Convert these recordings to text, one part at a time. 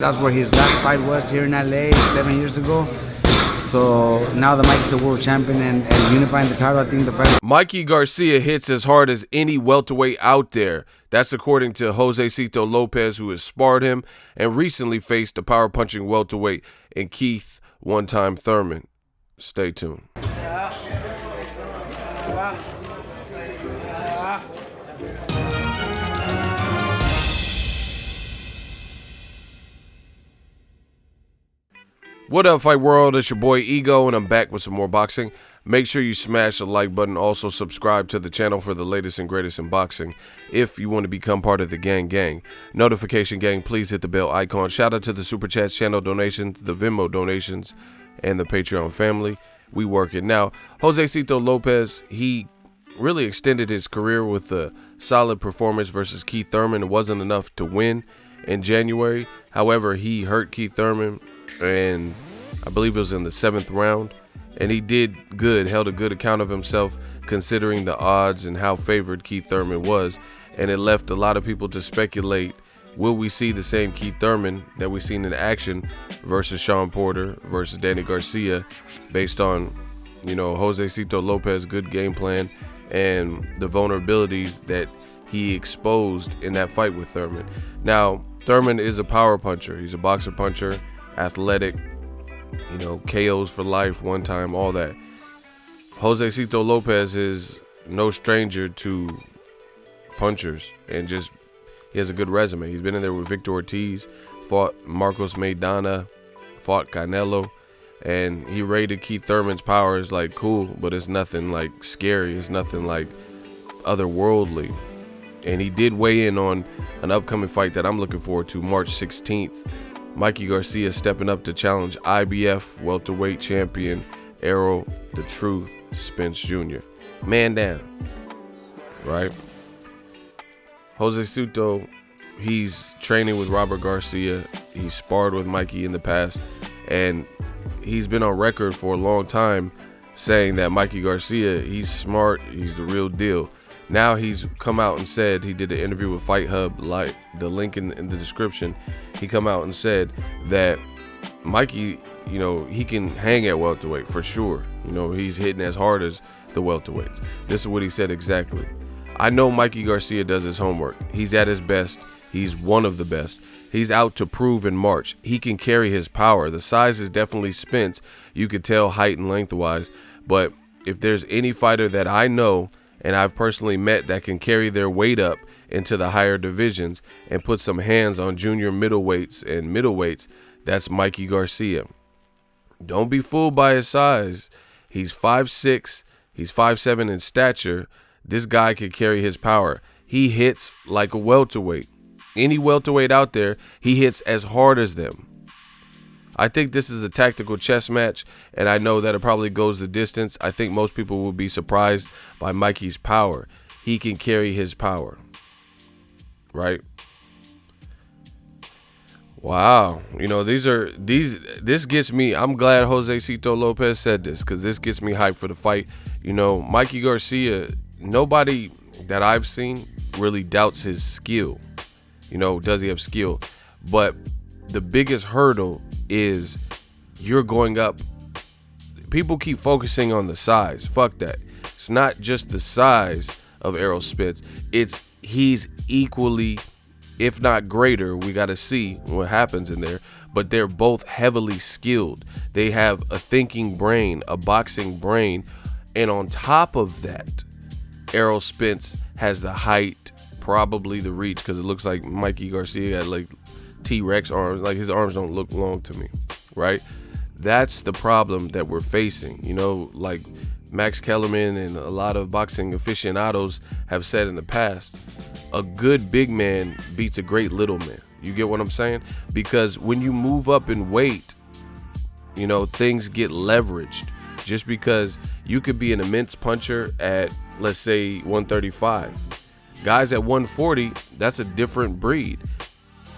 That's where his last fight was, here in LA 7 years ago. So now that Mikey's a world champion and unifying the title, I think the fight. Mikey Garcia hits as hard as any welterweight out there. That's according to Josesito Lopez, who has sparred him and recently faced a power-punching welterweight in Keith one-time Thurman. Stay tuned. What up, Fight World? It's your boy Ego, and I'm back with some more boxing. Make sure you smash the like button. Also, subscribe to the channel for the latest and greatest in boxing. If you want to become part of the gang, notification gang, please hit the bell icon. Shout out to the Super Chats channel donations, the Venmo donations, and the Patreon family. We work it. Now, Josesito Lopez, he really extended his career with a solid performance versus Keith Thurman. It wasn't enough to win in January. However, he hurt Keith Thurman, and I believe it was in the 7th round, and he did good, held a good account of himself considering the odds and how favored Keith Thurman was, and it left a lot of people to speculate, will we see the same Keith Thurman that we've seen in action versus Shawn Porter versus Danny Garcia, based on, you know, Josesito Lopez' good game plan and the vulnerabilities that he exposed in that fight with Thurman. Now, Thurman is a power puncher. He's a boxer puncher, athletic, you know, KOs for life, one time, all that. Josesito Lopez is no stranger to punchers, and just, he has a good resume. He's been in there with Victor Ortiz, fought Marcos Maidana, fought Canelo, and he rated Keith Thurman's power as like cool, but it's nothing like scary. It's nothing like otherworldly. And he did weigh in on an upcoming fight that I'm looking forward to, March 16th. Mikey Garcia stepping up to challenge IBF welterweight champion ERROL the Truth Spence Jr. Man down, right? Josesito, he's training with Robert Garcia. He's sparred with Mikey in the past, and he's been on record for a long time saying that Mikey Garcia, he's smart, he's the real deal. Now he's come out and said, he did an interview with Fight Hub, like the link in the description. He come out and said that Mikey, you know, he can hang at welterweight for sure. You know, he's hitting as hard as the welterweights. This is what he said exactly. I know Mikey Garcia does his homework. He's at his best. He's one of the best. He's out to prove in March. He can carry his power. The size is definitely Spence. You could tell height and length-wise. But if there's any fighter that I know and I've personally met that can carry their weight up into the higher divisions and put some hands on junior middleweights and middleweights, that's Mikey Garcia. Don't be fooled by his size. He's 5'6", he's 5'7" in stature. This guy can carry his power. He hits like a welterweight. Any welterweight out there, he hits as hard as them. I think this is a tactical chess match, and I know that it probably goes the distance. I think most people will be surprised by Mikey's power. He can carry his power, right? Wow. You know, this gets me, I'm glad Josesito Lopez said this, because this gets me hyped for the fight. You know, Mikey Garcia, nobody that I've seen really doubts his skill. You know, does he have skill? But the biggest hurdle is you're going up. People keep focusing on the size. Fuck that. It's not just the size of ERROL Spence. It's he's equally, if not greater. We got to see what happens in there. But they're both heavily skilled. They have a thinking brain, a boxing brain. And on top of that, ERROL Spence has the height, probably the reach, because it looks like Mikey Garcia had like T-Rex arms. Like, his arms don't look long to me, right? That's the problem that we're facing. You know, like Max Kellerman and a lot of boxing aficionados have said in the past, a good big man beats a great little man. You get what I'm saying? Because when you move up in weight, you know, things get leveraged. Just because you could be an immense puncher at, let's say, 135. Guys at 140, that's a different breed.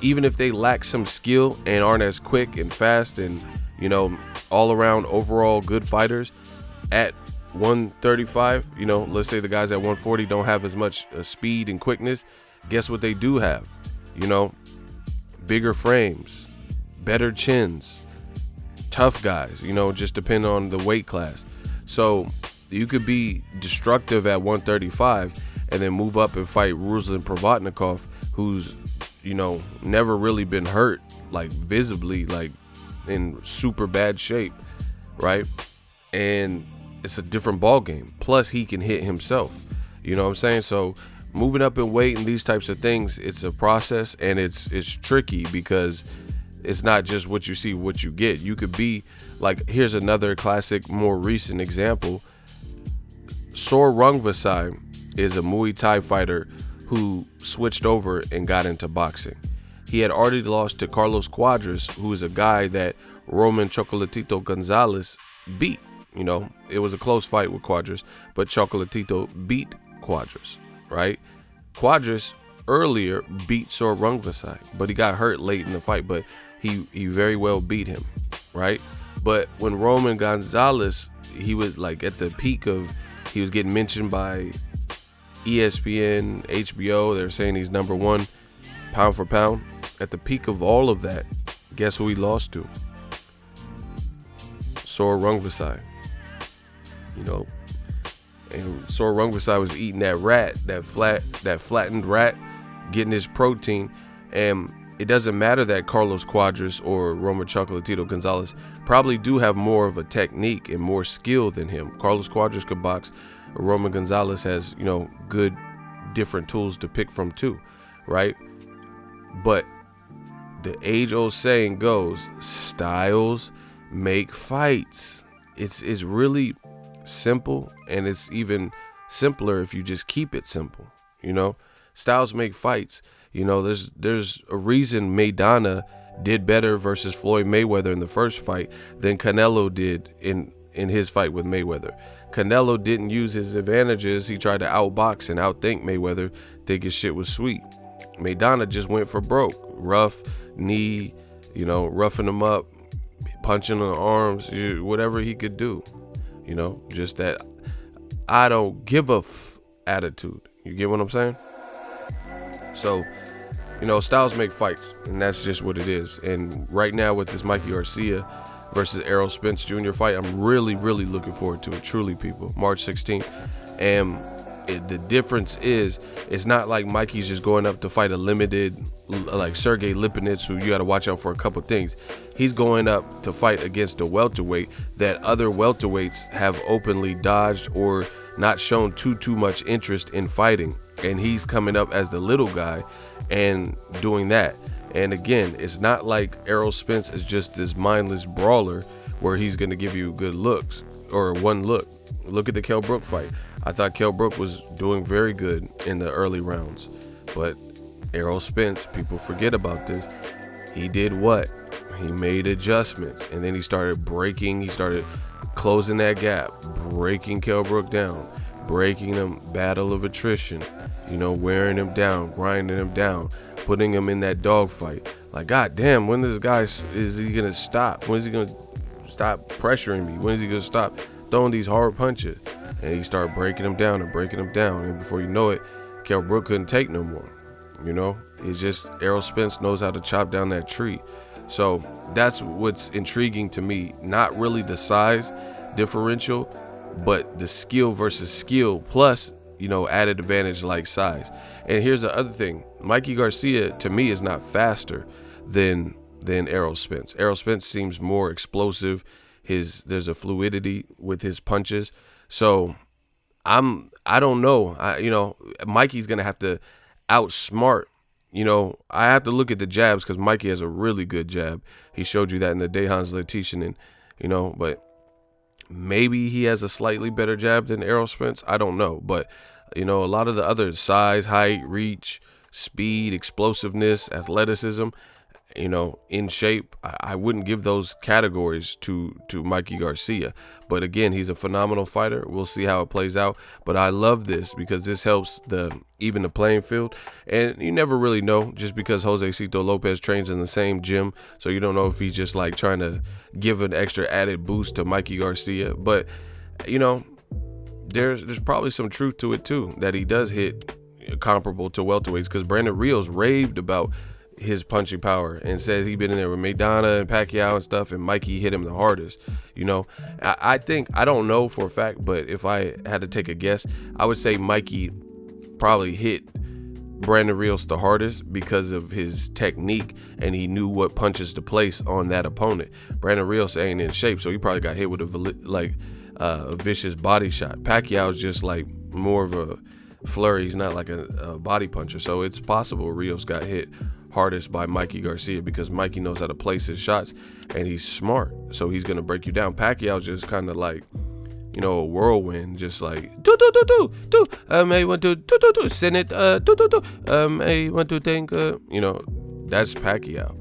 Even if they lack some skill and aren't as quick and fast and, you know, all around overall good fighters, at 135, you know, let's say the guys at 140 don't have as much speed and quickness. Guess what they do have? You know, bigger frames, better chins, tough guys, you know, just depend on the weight class. So you could be destructive at 135 and then move up and fight Ruslan Provodnikov, who's, you know, never really been hurt, like visibly, like in super bad shape, right? And it's a different ball game. Plus he can hit himself, you know what I'm saying? So moving up in weight and these types of things, it's a process, and it's tricky because it's not just what you see, what you get. You could be like, here's another classic, more recent example. Sor Rungvisai is a Muay Thai fighter who switched over and got into boxing. He had already lost to Carlos Cuadras, who is a guy that Roman Chocolatito Gonzalez beat. You know, it was a close fight with Cuadras, but Chocolatito beat Cuadras, right? Cuadras earlier beat Sor Rungvisai, but he got hurt late in the fight, but he very well beat him, right? But when Roman Gonzalez, he was like at the peak of, he was getting mentioned by ESPN, HBO. They're saying he's #1 pound for pound. At the peak of all of that, guess who he lost to? Sor Rungvisai. You know, and Sor Rungvisai was eating that rat, that flattened rat, getting his protein. And it doesn't matter that Carlos Cuadras or Roman Chocolatito Gonzalez probably do have more of a technique and more skill than him. Carlos Cuadras could box. Roman Gonzalez has, you know, good different tools to pick from too, right? But the age-old saying goes, styles make fights. It's really simple, and it's even simpler if you just keep it simple. You know, styles make fights. You know, there's a reason Maidana did better versus Floyd Mayweather in the first fight than Canelo did in his fight with Mayweather. Canelo didn't use his advantages. He tried to outbox and outthink Mayweather, think his shit was sweet. Maidana just went for broke. Rough knee, you know, roughing him up, punching on the arms, whatever he could do. You know, just that I don't give a attitude. You get what I'm saying? So, you know, styles make fights, and that's just what it is. And right now with this Mikey Garcia versus Errol Spence Jr. fight, I'm really looking forward to it. Truly, people. March 16th. And the difference is, it's not like Mikey's just going up to fight a limited, like Sergey Lipinets, who you got to watch out for a couple things. He's going up to fight against a welterweight that other welterweights have openly dodged or not shown too much interest in fighting. And he's coming up as the little guy and doing that. And again, it's not like Errol Spence is just this mindless brawler where he's going to give you good looks or one look. Look at the Kell Brook fight. I thought Kell Brook was doing very good in the early rounds. But Errol Spence, people forget about this. He did what? He made adjustments. And then he started breaking. He started closing that gap, breaking Kell Brook down, breaking him, battle of attrition, you know, wearing him down, grinding him down, putting him in that dogfight. Like, God damn, when is he going to stop? When is he going to stop pressuring me? When is he going to stop throwing these hard punches? And he started breaking him down and breaking him down. And before you know it, Kell Brook couldn't take no more. You know, it's just Errol Spence knows how to chop down that tree. So that's what's intriguing to me. Not really the size differential, but the skill versus skill plus, you know, added advantage like size. And here's the other thing. Mikey Garcia, to me, is not faster than Errol Spence. Errol Spence seems more explosive. There's a fluidity with his punches. So I don't know. You know, Mikey's going to have to outsmart. You know, I have to look at the jabs because Mikey has a really good jab. He showed you that in the Dehans Letition, and you know, but maybe he has a slightly better jab than Errol Spence. I don't know, but you know, a lot of the other size, height, reach, speed, explosiveness, athleticism, you know, in shape, I wouldn't give those categories to Mikey Garcia. But again, he's a phenomenal fighter. We'll see how it plays out. But I love this because this helps even the playing field. And you never really know, just because Josesito Lopez trains in the same gym. So you don't know if he's just like trying to give an extra added boost to Mikey Garcia. But, you know, there's probably some truth to it too, that he does hit comparable to welterweights, because Brandon Rios raved about his punching power and says he been in there with Maidana and Pacquiao and stuff, and Mikey hit him the hardest. You know, I think, I don't know for a fact, but if I had to take a guess, I would say Mikey probably hit Brandon Rios the hardest because of his technique, and he knew what punches to place on that opponent. Brandon Rios ain't in shape, so he probably got hit with a vicious body shot. Pacquiao's just like more of a flurry. He's not like a body puncher, so it's possible Rios got hit hardest by Mikey Garcia because Mikey knows how to place his shots, and he's smart, so he's gonna break you down. Pacquiao's just kind of like, you know, a whirlwind, just like hey, 1 2 2 send it, hey, 1 2 think, you know, that's Pacquiao.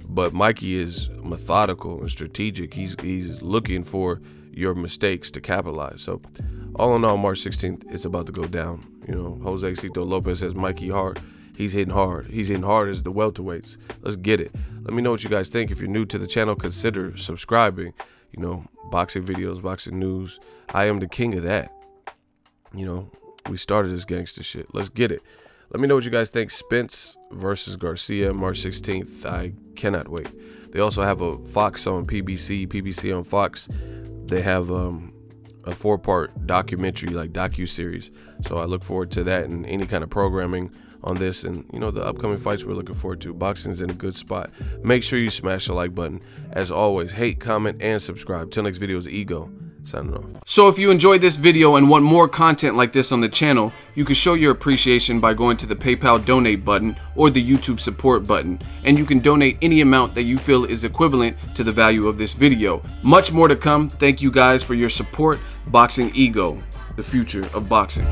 But Mikey is methodical and strategic. He's looking for your mistakes to capitalize. So all in all, March 16th, it's about to go down. You know, Josesito Lopez has Mikey hard. He's hitting hard. He's hitting hard as the welterweights. Let's get it. Let me know what you guys think. If you're new to the channel, consider subscribing. You know, boxing videos, boxing news. I am the king of that. You know, we started this gangster shit. Let's get it. Let me know what you guys think. Spence versus Garcia, March 16th. I cannot wait. They also have a Fox on PBC on Fox. They have a 4-part documentary, like docu-series. So I look forward to that and any kind of programming on this, and you know, the upcoming fights we're looking forward to. Boxing's in a good spot. Make sure you smash the like button. As always, hate, comment, and subscribe. Till next video is Ego signing off. So if you enjoyed this video and want more content like this on the channel, you can show your appreciation by going to the PayPal donate button or the YouTube support button, and you can donate any amount that you feel is equivalent to the value of this video. Much more to come. Thank you guys for your support. Boxing Ego, the future of boxing.